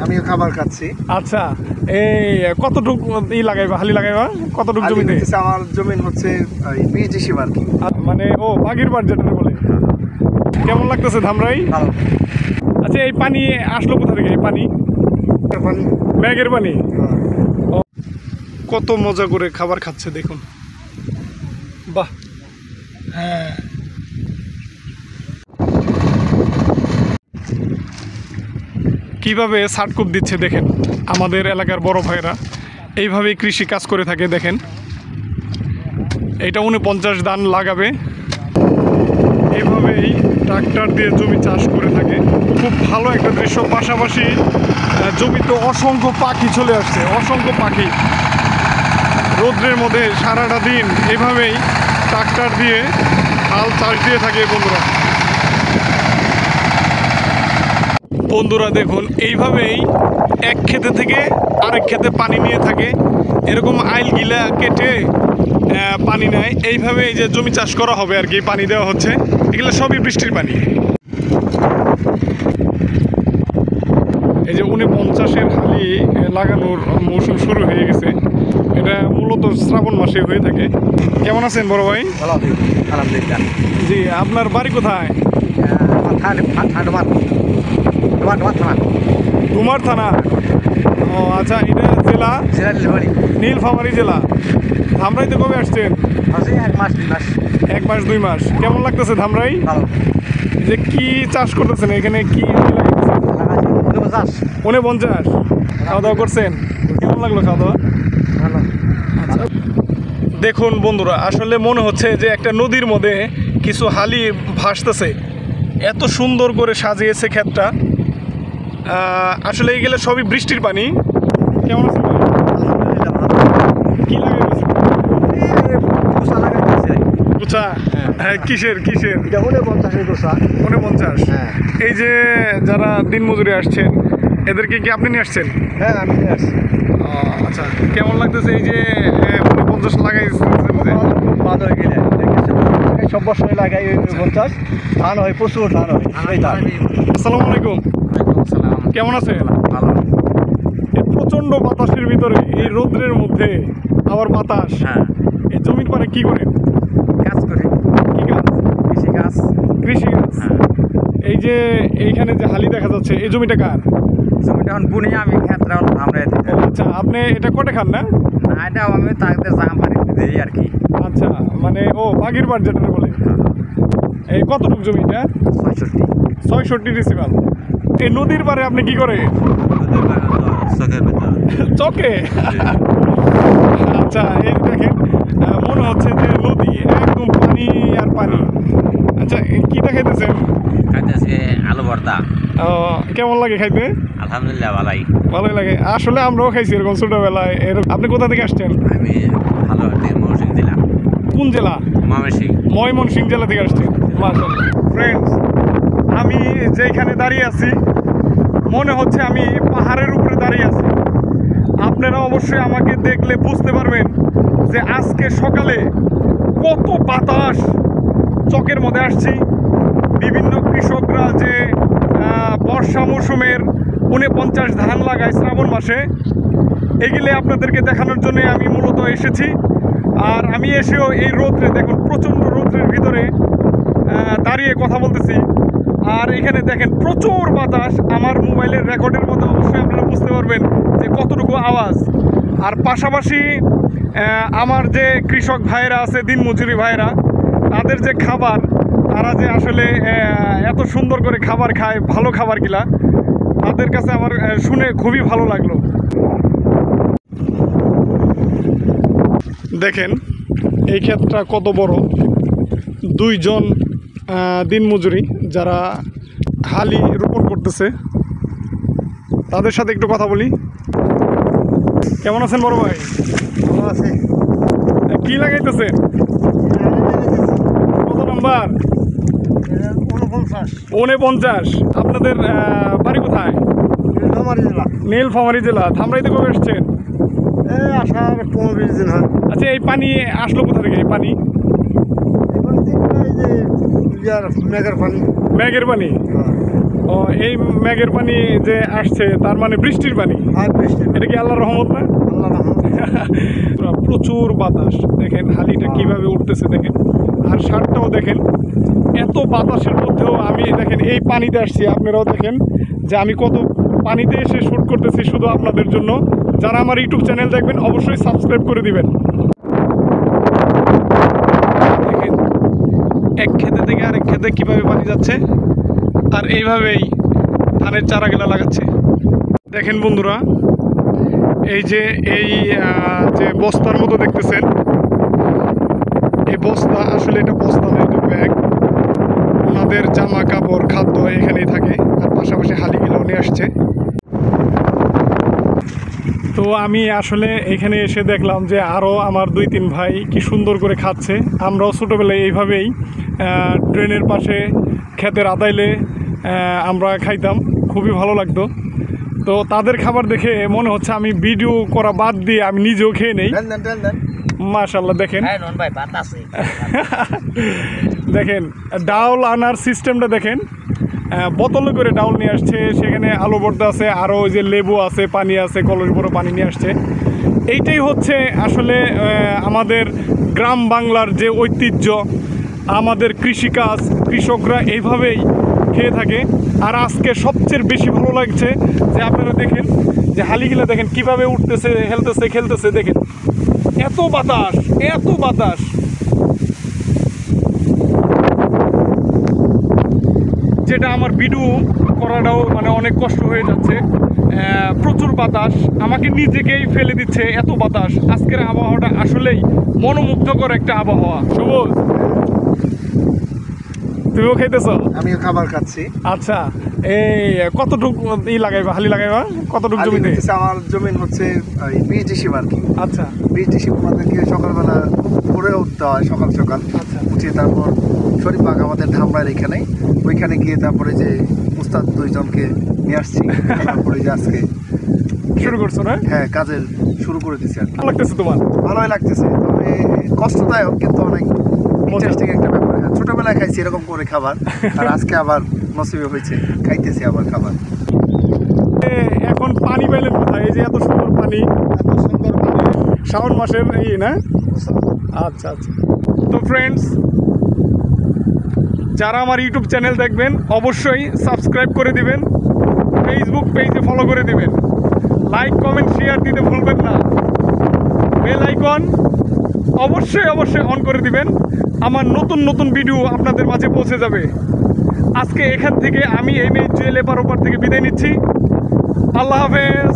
আমিও খাবার খাচ্ছি। আচ্ছা, এই কতটুকু লাগাইবা, হালি লাগাইবা কতটুকু জমিতে? আমার জমিন হচ্ছে বিএজিসি আর কি, মানে ও বাগির বাড় যেটা বলে। কেমন লাগতেছে ধামরাই? আচ্ছা, এই পানি আসলো কোথা থেকে? এই পানি মেঘের পানি। কত মজা করে খাবার খাচ্ছে দেখুন, বাহ। হ্যাঁ, কিভাবে সাটকুপ দিচ্ছে দেখেন। আমাদের এলাকার বড় ভাইরা এইভাবেই কৃষি কাজ করে থাকে। দেখেন, এইটা 49 ধান লাগাবে, এইভাবেই ট্রাক্টর দিয়ে জমি চাষ করে থাকে। খুব ভালো একটা দৃশ্য। পাশাপাশি জমিতে অসংখ্য পাখি চলে আসছে, অসংখ্য পাখি। রৌদ্রের মধ্যে সারাটা দিন এভাবেই ট্রাক্টর দিয়ে হাল চাষ দিয়ে থাকে বন্ধুরা দেখুন, এইভাবেই এক ক্ষেতে থেকে আরেক ক্ষেতে পানি নিয়ে থাকে। এরকম আইল গিলা কেটে পানি নেয়। এইভাবে এই যে জমি চাষ করা হবে আর কি, পানি দেওয়া হচ্ছে। এগুলো সবই বৃষ্টির পানি। এই যে 49-এর হালি লাগানোর মৌসুম শুরু হয়ে গেছে। এটা মূলত শ্রাবণ মাসে হয়ে থাকে। কেমন আছেন বড় ভাই? আলহামদুলিল্লাহ। জি, আপনার বাড়ি কোথায়? ডুমার থানা। ও আচ্ছা, এটা জেলা? নীলফামারী জেলা। ধামরাইতে কবে আসছেন? 1 মাস 2 মাস। কেমন লাগতেছে ধামরাই? যে কি চাষ করতেছেন এখানে? কি 49? খাওয়া দাওয়া করছেন? কেমন লাগলো খাওয়া দাওয়া? আচ্ছা, দেখুন বন্ধুরা, আসলে মনে হচ্ছে যে একটা নদীর মধ্যে কিছু হালি ভাসতেছে। এত সুন্দর করে সাজিয়েছে ক্ষেতটা। আসলে এইগুলো সবই বৃষ্টির পানি। কেমন আছে? কি লাগাইছে? গোছা? হ্যাঁ, কিসের? 49। এই যে যারা দিনমজুরি আসছেন, এদেরকে কি আপনি নিয়ে আসছেন? হ্যাঁ, আমি নিয়ে আসছি। আচ্ছা, কেমন লাগতেছে এই যে 49 লাগাইছে? ভালো হয়ে গেলে সব বছর লাগাই 50 ধান হয়, প্রচুর ধান হয়। আসসালামু আলাইকুম। কেমন আছেন? ভালো। এই প্রচন্ড বাতাসের ভিতরে, এই রৌদ্রের মধ্যে আবার বাতাস, এই জমির পারে কি করেন? কাজ করি। কি কাজ? কৃষি কাজ। এই যে এইখানে যে হালি দেখা যাচ্ছে, এই জমিটা কার? জমিটা এখন বুনি আমি ক্ষেত্রে আমরা। আচ্ছা, আপনি এটা কটে খান না? এটাও আমি তাদের জাম বাড়িতে দিই আর কি। আচ্ছা, মানে ও বাগির বাড় যেটা বলে। এই কতটুকু জমি এটা? 66 ডিসিমাল। এই নদীর পারে আপনি কি করে? চকে? আচ্ছা, এই দেখেন, মনে হচ্ছে যে নদী, একদম পানি আর পানি। আচ্ছা, কি দেখাইতেছেন? আলু ভর্তা। কেমন লাগে খাইতে? আলহামদুলিল্লাহ ভালোই লাগে। আসলে আমরাও খাইছি এরকম ছোটবেলায়। আপনি কোথা থেকে আসছেন? আমি ময়মনসিংহ জেলা। কোন জেলা? ময়মনসিংহ জেলা থেকে আসছেন। মাশাআল্লাহ। ফ্রেন্ডস, আমি যেখানে দাঁড়িয়ে আছি মনে হচ্ছে আমি পাহাড়ের উপরে দাঁড়িয়ে আছি। আপনারা অবশ্যই আমাকে দেখলে বুঝতে পারবেন যে আজকে সকালে কত বাতাস। চকের মধ্যে আসছি। বিভিন্ন কৃষকরা যে বর্ষা মৌসুমের 49 ধান লাগায় শ্রাবণ মাসে, এগুলো আপনাদেরকে দেখানোর জন্য আমি মূলত এসেছি। আর আমি এসেও এই রৌদ্রে, দেখুন প্রচণ্ড রৌদ্রের ভিতরে দাঁড়িয়ে কথা বলতেছি। আর এখানে দেখেন প্রচুর বাতাস। আমার মোবাইলের রেকর্ডের মধ্যে অবশ্যই আপনারা বুঝতে পারবেন যে কতটুকু আওয়াজ। আর পাশাপাশি আমার যে কৃষক ভাইয়েরা আছে, দিনমজুরি ভাইয়েরা, তাদের যে খাবার, তারা যে আসলে এত সুন্দর করে খাবার খায়, ভালো খাবার গিলা, তাদের কাছে আমার শুনে খুবই ভালো লাগলো। দেখেন এই ক্ষেতটা কত বড়। 2 জন দিনমজুরি যারা হালি রোপণ করতেছে, তাদের সাথে একটু কথা বলি। কেমন আছেন বড় ভাই? ভালো আছে। কি লাগাইতেছেন? কত নাম্বার? 49। আপনাদের বাড়ি কোথায়? নীলফামারী জেলা। ধামরাইতে কবে এসছেন? আসার 15-20 দিন হয়। আচ্ছা, এই পানি আসলো কোথা থেকে? এই পানি মেঘের পানি। ও এই মেঘের পানি যে আসছে তার মানে বৃষ্টির পানি। হ্যাঁ বৃষ্টি, এটা কি আল্লাহর রহমত না? আল্লাহ রহমত। প্রচুর বাতাস, দেখেন হালিটা কিভাবে উঠতেছে দেখেন, আর শার্টটাও দেখেন। এত বাতাসের মধ্যেও আমি দেখেন এই পানিতে আসছি, আপনারাও দেখেন যে আমি কত পানিতে এসে শ্যুট করতেছি শুধু আপনাদের জন্য। যারা আমার ইউটিউব চ্যানেল দেখবেন অবশ্যই সাবস্ক্রাইব করে দিবেন। দেখেন এক ক্ষেতে থেকে আরেক ক্ষেতে কীভাবে পানি যাচ্ছে, আর এইভাবেই ধানের চারাগুলা লাগাচ্ছে। দেখেন বন্ধুরা, এই যে যে বস্তার মতো দেখতেছেন, এই বস্তা আসলে এটা বস্তা না, এটা ব্যাগ। ওনাদের জামা কাপড় খাদ্য এখানেই থাকে, আর পাশাপাশি হালিগুলোও নিয়ে আসছে। তো আমি আসলে এখানে এসে দেখলাম যে আরও আমার 2-3 ভাই কি সুন্দর করে খাচ্ছে। আমরাও ছোটোবেলায় এইভাবেই ট্রেনের পাশে ক্ষেতের আদাইলে আমরা খাইতাম, খুবই ভালো লাগতো। তো তাদের খাবার দেখে মনে হচ্ছে আমি ভিডিও করা বাদ দিয়ে আমি নিজেও খেয়ে নেই। মাশাআল্লাহ দেখেন, দেখেন ডাউল আনার সিস্টেমটা দেখেন, বোতলে করে ডাউল নিয়ে আসছে, সেখানে আলু ভর্তা আছে, আরও ওই যে লেবু আছে, পানি আছে, কলস বড় পানি নিয়ে আসছে। এইটাই হচ্ছে আসলে আমাদের গ্রাম বাংলার যে ঐতিহ্য, আমাদের কৃষিকাজ, কৃষকরা এইভাবেই খেয়ে থাকে। আর আজকে সবচেয়ে বেশি ভালো লাগছে যে আপনারা দেখেন যে হালিগুলা দেখেন কিভাবে উঠতেছে, হেলতেছে, খেলতেছে। দেখেন এত বাতাস, এত বাতাস, যেটা আমার ভিডিও করাটাও মানে অনেক কষ্ট হয়ে যাচ্ছে। প্রচুর বাতাস আমাকে নিজেকেই ফেলে দিচ্ছে, এত বাতাস। আজকের আবহাওয়াটা আসলেই মনোমুগ্ধকর একটা আবহাওয়া। সবুজ, তুমিও খাইতেছ? আমিও খাবার খাচ্ছি। আচ্ছা, এই কতটুকু লাগাইবা, হালি লাগাইবা কতটুকু জমিতে? আমার জমিন হচ্ছে 20 ডিসেম্বর। আচ্ছা, 20 ডিসেম্বর আমাদেরকে সকালবেলা করে উঠতে হয়, সকাল সকাল। আচ্ছা, উঠে তারপর শরীফবাগ আমাদের ধামরার এখানে, ওইখানে গিয়ে তারপরে যে উস্তাদ 2 জনকে নিয়ে আসছি, তারপরে যে আজকে শুরু করছো না? হ্যাঁ, কাজের শুরু করে দিচ্ছি আর কি। ভালো লাগতেছে তোমার? ভালোই লাগতেছে, তবে কষ্টদায়ক কিন্তু অনেক ইন্টারেস্টিং একটা ব্যাপার। ছোটবেলায় খাইছি এরকম করে খাবার, আর আজকে আবার নসিবে হয়েছে, খাইতেছি আবার খাবার। এখন পানি পাইলেন কোথায়? এই যে এত সুন্দর পানি, এত সুন্দর পানি শ্রাবণ মাসের এই না? আচ্ছা আচ্ছা। তো ফ্রেন্ডস, যারা আমার ইউটিউব চ্যানেল দেখবেন অবশ্যই সাবস্ক্রাইব করে দিবেন, ফেসবুক পেজে ফলো করে দিবেন, লাইক কমেন্ট শেয়ার দিতে ভুলবেন না, বেল আইকন অবশ্যই অবশ্যই অন করে দিবেন। আমার নতুন নতুন ভিডিও আপনাদের মাঝে পৌঁছে যাবে। আজকে এখান থেকে আমি এই মেয়ে জুয়েল এপার ওপার থেকে বিদায় নিচ্ছি। আল্লাহ হাফেজ।